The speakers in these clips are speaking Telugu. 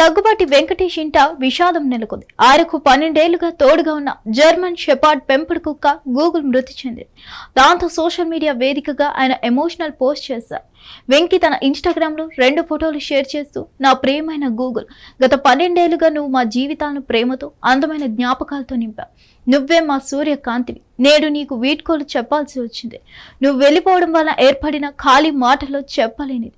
దగ్గుబాటి వెంకటేష్ ఇంట విషాదం నెలకొంది. ఆయనకు 12 ఏళ్లుగా తోడుగా ఉన్న జర్మన్ షెపార్డ్ పెంపుడు కుక్క గూగుల్ మృతి చెందింది. దాంతో సోషల్ మీడియా వేదికగా ఆయన ఎమోషనల్ పోస్ట్ చేశారు. వెంకీ తన ఇన్స్టాగ్రామ్ లో 2 ఫోటోలు షేర్ చేస్తూ, నా ప్రియమైన గూగుల్, గత 12 ఏళ్లుగా నువ్వు మా జీవితాలను ప్రేమతో, అందమైన జ్ఞాపకాలతో నింపావు. నువ్వే మా సూర్యకాంతివి. నేడు నీకు వీడ్కోలు చెప్పాల్సి వచ్చింది. నువ్వు వెళ్ళిపోవడం వల్ల ఏర్పడిన ఖాళీ మాటల్లో చెప్పలేనిది.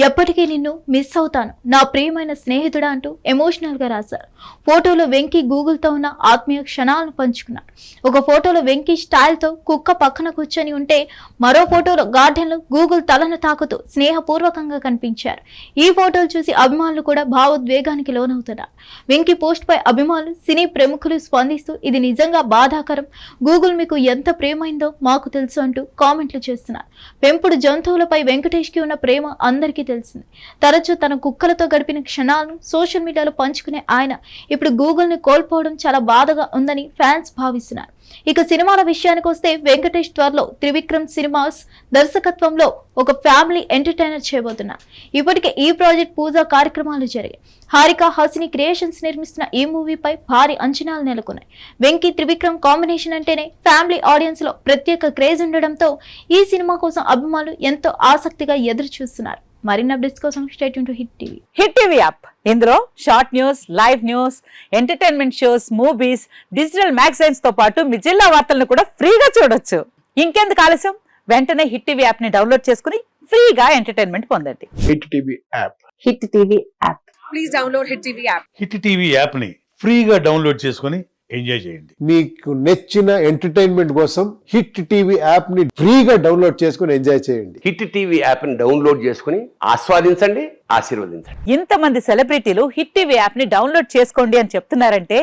ఎప్పటికీ నిన్ను మిస్ అవుతాను నా ప్రియమైన స్నేహితుడా అంటూ ఎమోషనల్ గా రాశారు. ఫోటోలో వెంకీ గూగుల్తో ఉన్న ఆత్మీయ క్షణాలను పంచుకున్నారు. ఒక ఫోటోలో వెంకీ స్టైల్తో కుక్క పక్కన కూర్చొని ఉంటే, మరో ఫోటోలో గార్డెన్లో గూగుల్ తలను తాకుతూ స్నేహపూర్వకంగా కనిపించారు. ఈ ఫోటోలు చూసి అభిమానులు కూడా భావోద్వేగానికి లోనవుతున్నారు. వెంకీ పోస్ట్ పై అభిమానులు, సినీ ప్రముఖులు స్పందిస్తూ, ఇది నిజంగా బాధాకరం, గూగుల్ మీకు ఎంత ప్రేమైందో మాకు తెలుసు అంటూ కామెంట్లు చేస్తున్నారు. పెంపుడు జంతువులపై వెంకటేష్ కి ఉన్న ప్రేమ అందరికీ తెలిసింది. తరచూ తన కుక్కలతో గడిపిన క్షణాలను సోషల్ మీడియాలో పంచుకునే ఆయన ఇప్పుడు గూగుల్ ని కోల్పోవడం చాలా బాధగా ఉందని ఫ్యాన్స్ భావిస్తున్నారు. ఇక సినిమాల విషయానికి వస్తే, వెంకటేష్ త్వరలో త్రివిక్రమ్ సినిమాస్ దర్శకత్వంలో ఒక ఫ్యామిలీ ఎంటర్టైనర్ చేయబోతున్నారు. ఇప్పటికే ఈ ప్రాజెక్ట్ పూజా కార్యక్రమాలు జరిగాయి. హారిక హాసిని క్రియేషన్స్ నిర్మిస్తున్న ఈ మూవీపై భారీ అంచనాలు నెలకొన్నాయి. వెంకీ త్రివిక్రమ్ కాంబినేషన్ అంటేనే ఫ్యామిలీ ఆడియన్స్ లో ప్రత్యేక క్రేజ్ ఉండడంతో ఈ సినిమా కోసం అభిమానులు ఎంతో ఆసక్తిగా ఎదురు చూస్తున్నారు. మరిన్ని అప్డేట్స్ కోసం stay tune to hit TV. Hit TV app, ఇందులో short news, live news, entertainment shows, movies, digital magazines తో పాటు మీ జిల్లా వార్తలను కూడా ఫ్రీగా చూడొచ్చు. ఇంకెందుకు ఆలస్యం, వెంటనే హిట్ టీవీ యాప్ ని డౌన్లోడ్ చేసుకుని ఫ్రీగా ఎంటర్టైన్మెంట్ పొందండి. Hit TV app. Hit TV app. Please download hit TV app. Hit TV app ని ఫ్రీగా డౌన్లోడ్ చేసుకుని ఎంజాయ్ చేయండి. మీకు నచ్చిన ఎంటర్టైన్మెంట్ కోసం హిట్ టీవీ యాప్ ని ఫ్రీగా డౌన్లోడ్ చేసుకుని ఎంజాయ్ చేయండి. హిట్ టీవీ యాప్ ని డౌన్లోడ్ చేసుకుని ఆస్వాదించండి, ఆశీర్వదించండి. ఇంతమంది సెలబ్రిటీలు హిట్ టీవీ యాప్ ని డౌన్లోడ్ చేసుకోండి అని చెప్తున్నారంటే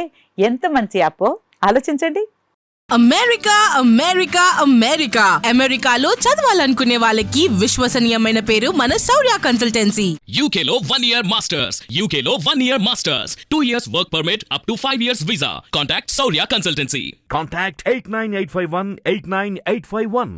ఎంత మంచి యాప్ ఆలోచించండి. అమెరికా అమెరికా అమెరికా అమెరికాలో చదవాలనుకునే వాళ్ళకి విశ్వసనీయమైన పేరు మన శౌర్య కన్సల్టెన్సీ. UK లో 1 year masters, UK లో 1 year masters, 2 years work permit up to 5 years visa. Contact Saurya Consultancy. Contact 89851 89851.